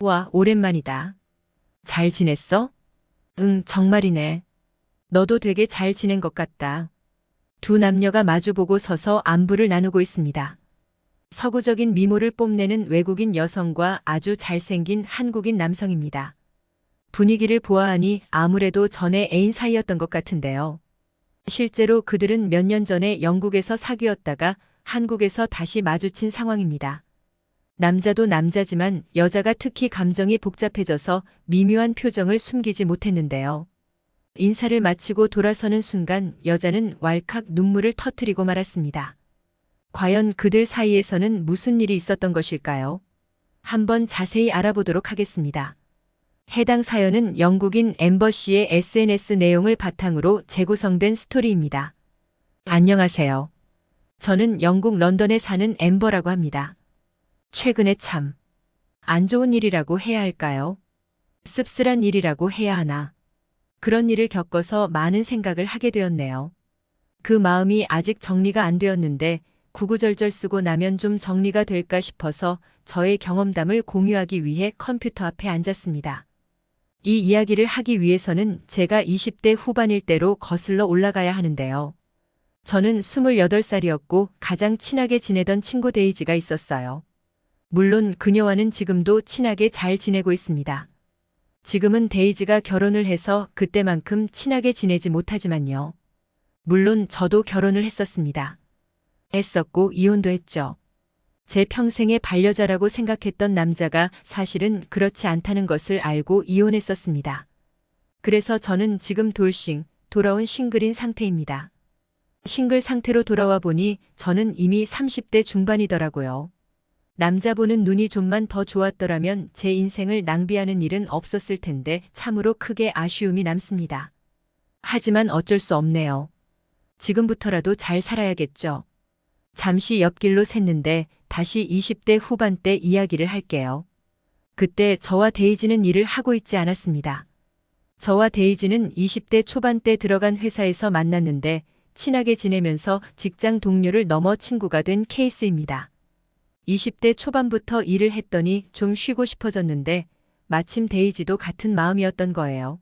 와, 오랜만이다. 잘 지냈어? 응, 정말이네. 너도 되게 잘 지낸 것 같다. 두 남녀가 마주보고 서서 안부를 나누고 있습니다. 서구적인 미모를 뽐내는 외국인 여성과 아주 잘생긴 한국인 남성입니다. 분위기를 보아하니 아무래도 전에 애인 사이였던 것 같은데요. 실제로 그들은 몇 년 전에 영국에서 사귀었다가 한국에서 다시 마주친 상황입니다. 남자도 남자지만 여자가 특히 감정이 복잡해져서 미묘한 표정을 숨기지 못했는데요. 인사를 마치고 돌아서는 순간 여자는 왈칵 눈물을 터뜨리고 말았습니다. 과연 그들 사이에서는 무슨 일이 있었던 것일까요? 한번 자세히 알아보도록 하겠습니다. 해당 사연은 영국인 엠버 씨의 SNS 내용을 바탕으로 재구성된 스토리입니다. 안녕하세요. 저는 영국 런던에 사는 엠버라고 합니다. 최근에 참 안 좋은 일이라고 해야 할까요? 씁쓸한 일이라고 해야 하나? 그런 일을 겪어서 많은 생각을 하게 되었네요. 그 마음이 아직 정리가 안 되었는데 구구절절 쓰고 나면 좀 정리가 될까 싶어서 저의 경험담을 공유하기 위해 컴퓨터 앞에 앉았습니다. 이 이야기를 하기 위해서는 제가 20대 후반일 때로 거슬러 올라가야 하는데요. 저는 28살이었고 가장 친하게 지내던 친구 데이지가 있었어요. 물론 그녀와는 지금도 친하게 잘 지내고 있습니다. 지금은 데이지가 결혼을 해서 그때만큼 친하게 지내지 못하지만요. 물론 저도 결혼을 했었습니다. 했었고 이혼도 했죠. 제 평생의 반려자라고 생각했던 남자가 사실은 그렇지 않다는 것을 알고 이혼했었습니다. 그래서 저는 지금 돌아온 싱글인 상태입니다. 싱글 상태로 돌아와 보니 저는 이미 30대 중반이더라고요. 남자 보는 눈이 좀만 더 좋았더라면 제 인생을 낭비하는 일은 없었을 텐데 참으로 크게 아쉬움이 남습니다. 하지만 어쩔 수 없네요. 지금부터라도 잘 살아야겠죠. 잠시 옆길로 샜는데 다시 20대 후반때 이야기를 할게요. 그때 저와 데이지는 일을 하고 있지 않았습니다. 저와 데이지는 20대 초반때 들어간 회사에서 만났는데 친하게 지내면서 직장 동료를 넘어 친구가 된 케이스입니다. 20대 초반부터 일을 했더니 좀 쉬고 싶어졌는데 마침 데이지도 같은 마음이었던 거예요.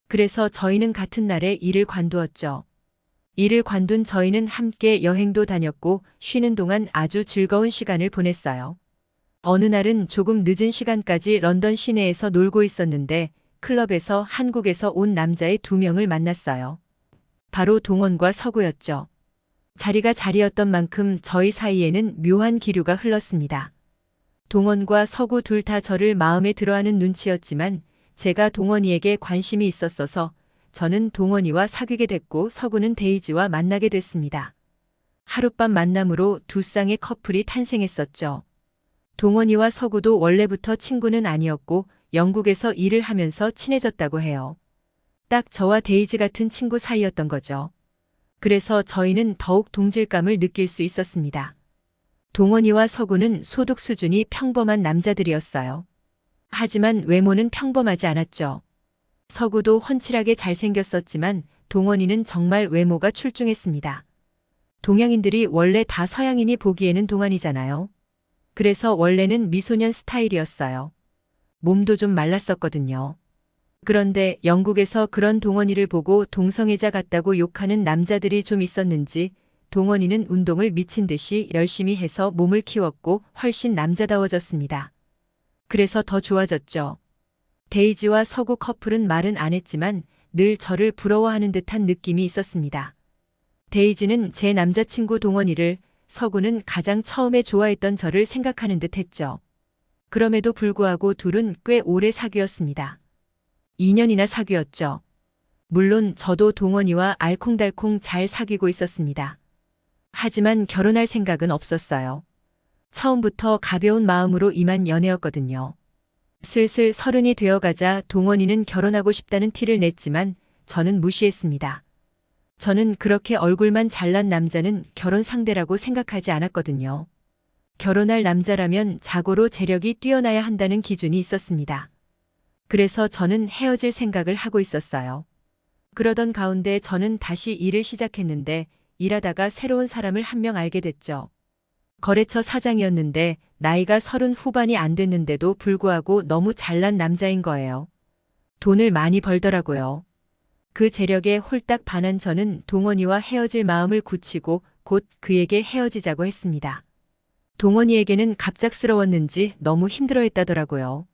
그래서 저희는 같은 날에 일을 관두었죠. 일을 관둔 저희는 함께 여행도 다녔고 쉬는 동안 아주 즐거운 시간을 보냈어요. 어느 날은 조금 늦은 시간까지 런던 시내에서 놀고 있었는데 클럽에서 한국에서 온 남자의 두 명을 만났어요. 바로 동원과 서구였죠. 자리가 자리였던 만큼 저희 사이에는 묘한 기류가 흘렀습니다. 동원과 서구 둘 다 저를 마음에 들어하는 눈치였지만 제가 동원이에게 관심이 있었어서 저는 동원이와 사귀게 됐고 서구는 데이지와 만나게 됐습니다. 하룻밤 만남으로 두 쌍의 커플이 탄생했었죠. 동원이와 서구도 원래부터 친구는 아니었고 영국에서 일을 하면서 친해졌다고 해요. 딱 저와 데이지 같은 친구 사이였던 거죠. 그래서 저희는 더욱 동질감을 느낄 수 있었습니다. 동원이와 서구는 소득 수준이 평범한 남자들이었어요. 하지만 외모는 평범하지 않았죠. 서구도 훤칠하게 잘생겼었지만 동원이는 정말 외모가 출중했습니다. 동양인들이 원래 다 서양인이 보기에는 동안이잖아요. 그래서 원래는 미소년 스타일이었어요. 몸도 좀 말랐었거든요. 그런데 영국에서 그런 동원이를 보고 동성애자 같다고 욕하는 남자들이 좀 있었는지 동원이는 운동을 미친 듯이 열심히 해서 몸을 키웠고 훨씬 남자다워졌습니다. 그래서 더 좋아졌죠. 데이지와 서구 커플은 말은 안 했지만 늘 저를 부러워하는 듯한 느낌이 있었습니다. 데이지는 제 남자친구 동원이를, 서구는 가장 처음에 좋아했던 저를 생각하는 듯 했죠. 그럼에도 불구하고 둘은 꽤 오래 사귀었습니다. 2년이나 사귀었죠. 물론 저도 동원이와 알콩달콩 잘 사귀고 있었습니다. 하지만 결혼할 생각은 없었어요. 처음부터 가벼운 마음으로 임한 연애였거든요. 슬슬 30이 되어가자 동원이는 결혼하고 싶다는 티를 냈지만 저는 무시했습니다. 저는 그렇게 얼굴만 잘난 남자는 결혼 상대라고 생각하지 않았거든요. 결혼할 남자라면 자고로 재력이 뛰어나야 한다는 기준이 있었습니다. 그래서 저는 헤어질 생각을 하고 있었어요. 그러던 가운데 저는 다시 일을 시작했는데 일하다가 새로운 사람을 한 명 알게 됐죠. 거래처 사장이었는데 나이가 30 후반이 안 됐는데도 불구하고 너무 잘난 남자인 거예요. 돈을 많이 벌더라고요. 그 재력에 홀딱 반한 저는 동원이와 헤어질 마음을 굳히고 곧 그에게 헤어지자고 했습니다. 동원이에게는 갑작스러웠는지 너무 힘들어했다더라고요.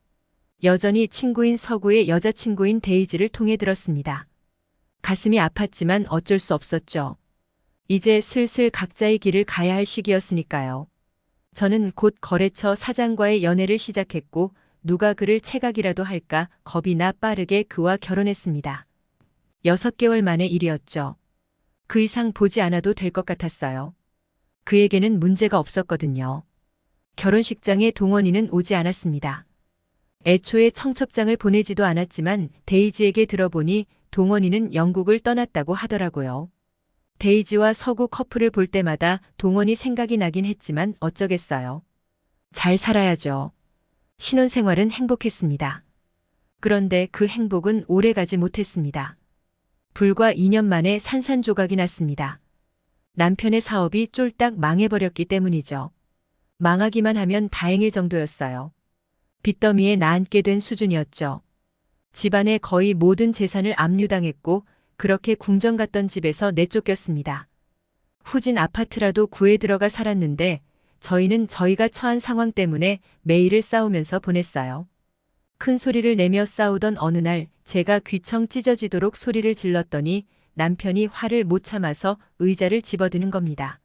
여전히 친구인 서구의 여자친구인 데이지를 통해 들었습니다. 가슴이 아팠지만 어쩔 수 없었죠. 이제 슬슬 각자의 길을 가야 할 시기였으니까요. 저는 곧 거래처 사장과의 연애를 시작했고 누가 그를 체각이라도 할까 겁이 나 빠르게 그와 결혼했습니다. 6개월 만의 일이었죠. 그 이상 보지 않아도 될 것 같았어요. 그에게는 문제가 없었거든요. 결혼식장에 동원이는 오지 않았습니다. 애초에 청첩장을 보내지도 않았지만 데이지에게 들어보니 동원이는 영국을 떠났다고 하더라고요. 데이지와 서구 커플을 볼 때마다 동원이 생각이 나긴 했지만 어쩌겠어요. 잘 살아야죠. 신혼생활은 행복했습니다. 그런데 그 행복은 오래 가지 못했습니다. 불과 2년 만에 산산조각이 났습니다. 남편의 사업이 쫄딱 망해버렸기 때문이죠. 망하기만 하면 다행일 정도였어요. 빚더미에 나앉게 된 수준이었죠. 집안의 거의 모든 재산을 압류당했고 그렇게 궁전 갔던 집에서 내쫓겼습니다. 후진 아파트라도 구해 들어가 살았는데 저희는 저희가 처한 상황 때문에 매일을 싸우면서 보냈어요. 큰 소리를 내며 싸우던 어느 날 제가 귀청 찢어지도록 소리를 질렀더니 남편이 화를 못 참아서 의자를 집어드는 겁니다.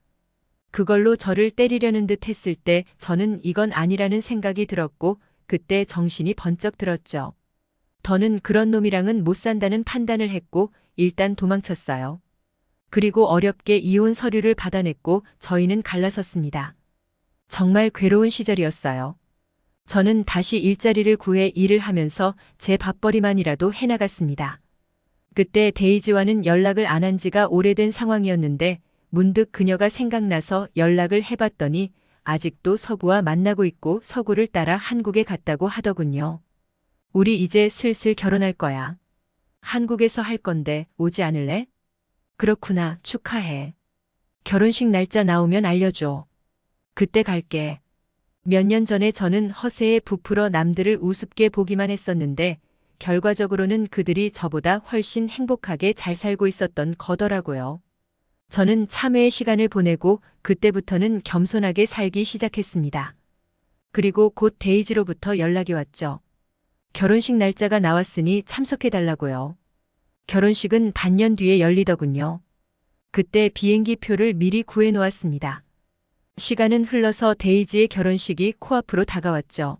그걸로 저를 때리려는 듯 했을 때 저는 이건 아니라는 생각이 들었고 그때 정신이 번쩍 들었죠. 더는 그런 놈이랑은 못 산다는 판단을 했고 일단 도망쳤어요. 그리고 어렵게 이혼 서류를 받아냈고 저희는 갈라섰습니다. 정말 괴로운 시절이었어요. 저는 다시 일자리를 구해 일을 하면서 제 밥벌이만이라도 해나갔습니다. 그때 데이지와는 연락을 안 한 지가 오래된 상황이었는데 문득 그녀가 생각나서 연락을 해봤더니 아직도 서구와 만나고 있고 서구를 따라 한국에 갔다고 하더군요. 우리 이제 슬슬 결혼할 거야. 한국에서 할 건데 오지 않을래? 그렇구나. 축하해. 결혼식 날짜 나오면 알려줘. 그때 갈게. 몇 년 전에 저는 허세에 부풀어 남들을 우습게 보기만 했었는데 결과적으로는 그들이 저보다 훨씬 행복하게 잘 살고 있었던 거더라고요. 저는 참회의 시간을 보내고 그때부터는 겸손하게 살기 시작했습니다. 그리고 곧 데이지로부터 연락이 왔죠. 결혼식 날짜가 나왔으니 참석해달라고요. 결혼식은 반년 뒤에 열리더군요. 그때 비행기 표를 미리 구해놓았습니다. 시간은 흘러서 데이지의 결혼식이 코앞으로 다가왔죠.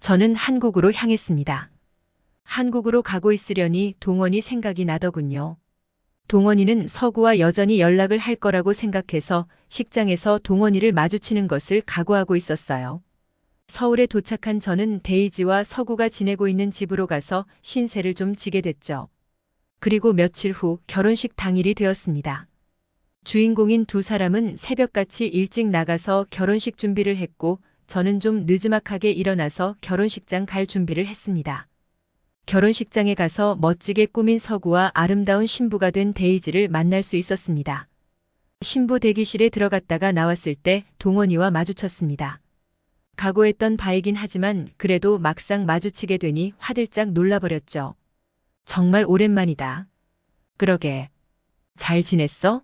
저는 한국으로 향했습니다. 한국으로 가고 있으려니 동원이 생각이 나더군요. 동원이는 서구와 여전히 연락을 할 거라고 생각해서 식장에서 동원이를 마주치는 것을 각오하고 있었어요. 서울에 도착한 저는 데이지와 서구가 지내고 있는 집으로 가서 신세를 좀 지게 됐죠. 그리고 며칠 후 결혼식 당일이 되었습니다. 주인공인 두 사람은 새벽같이 일찍 나가서 결혼식 준비를 했고 저는 좀 느지막하게 일어나서 결혼식장 갈 준비를 했습니다. 결혼식장에 가서 멋지게 꾸민 서구와 아름다운 신부가 된 데이지를 만날 수 있었습니다. 신부 대기실에 들어갔다가 나왔을 때 동원이와 마주쳤습니다. 각오했던 바이긴 하지만 그래도 막상 마주치게 되니 화들짝 놀라버렸죠. 정말 오랜만이다. 그러게. 잘 지냈어?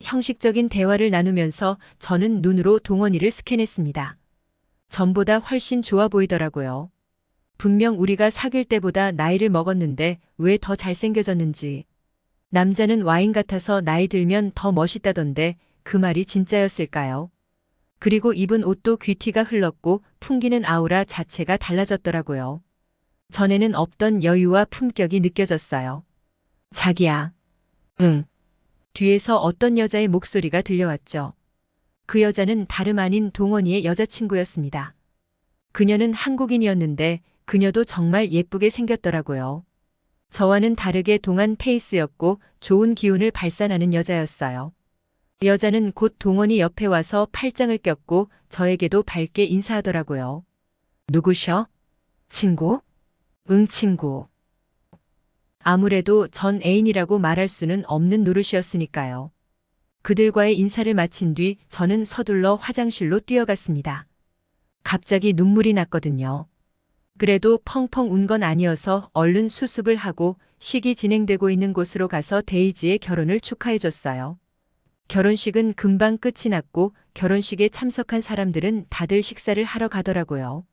형식적인 대화를 나누면서 저는 눈으로 동원이를 스캔했습니다. 전보다 훨씬 좋아 보이더라고요. 분명 우리가 사귈 때보다 나이를 먹었는데 왜 더 잘생겨졌는지. 남자는 와인 같아서 나이 들면 더 멋있다던데 그 말이 진짜였을까요? 그리고 입은 옷도 귀티가 흘렀고 풍기는 아우라 자체가 달라졌더라고요. 전에는 없던 여유와 품격이 느껴졌어요. 자기야. 응. 뒤에서 어떤 여자의 목소리가 들려왔죠. 그 여자는 다름 아닌 동원이의 여자친구였습니다. 그녀는 한국인이었는데 그녀도 정말 예쁘게 생겼더라고요. 저와는 다르게 동안 페이스였고 좋은 기운을 발산하는 여자였어요. 여자는 곧 동원이 옆에 와서 팔짱을 꼈고 저에게도 밝게 인사하더라고요. 누구셔? 친구? 응, 친구. 아무래도 전 애인이라고 말할 수는 없는 노릇이었으니까요. 그들과의 인사를 마친 뒤 저는 서둘러 화장실로 뛰어갔습니다. 갑자기 눈물이 났거든요. 그래도 펑펑 운 건 아니어서 얼른 수습을 하고 식이 진행되고 있는 곳으로 가서 데이지의 결혼을 축하해줬어요. 결혼식은 금방 끝이 났고 결혼식에 참석한 사람들은 다들 식사를 하러 가더라고요.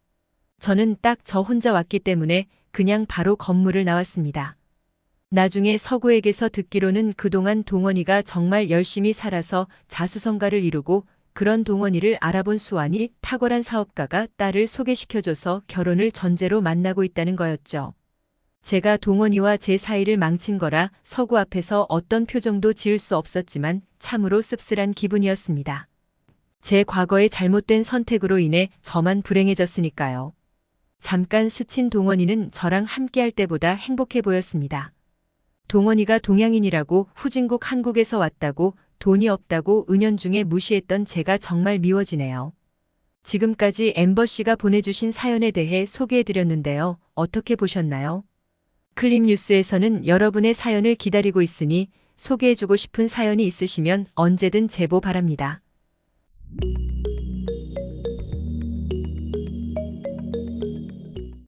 저는 딱 저 혼자 왔기 때문에 그냥 바로 건물을 나왔습니다. 나중에 서구에게서 듣기로는 그동안 동원이가 정말 열심히 살아서 자수성가를 이루고 그런 동원이를 알아본 수완이 탁월한 사업가가 딸을 소개시켜줘서 결혼을 전제로 만나고 있다는 거였죠. 제가 동원이와 제 사이를 망친 거라 서구 앞에서 어떤 표정도 지을 수 없었지만 참으로 씁쓸한 기분이었습니다. 제 과거의 잘못된 선택으로 인해 저만 불행해졌으니까요. 잠깐 스친 동원이는 저랑 함께할 때보다 행복해 보였습니다. 동원이가 동양인이라고 후진국 한국에서 왔다고 돈이 없다고 은연중에 무시했던 제가 정말 미워지네요. 지금까지 엠버 씨가 보내주신 사연에 대해 소개해드렸는데요. 어떻게 보셨나요? 클립뉴스에서는 여러분의 사연을 기다리고 있으니 소개해주고 싶은 사연이 있으시면 언제든 제보 바랍니다.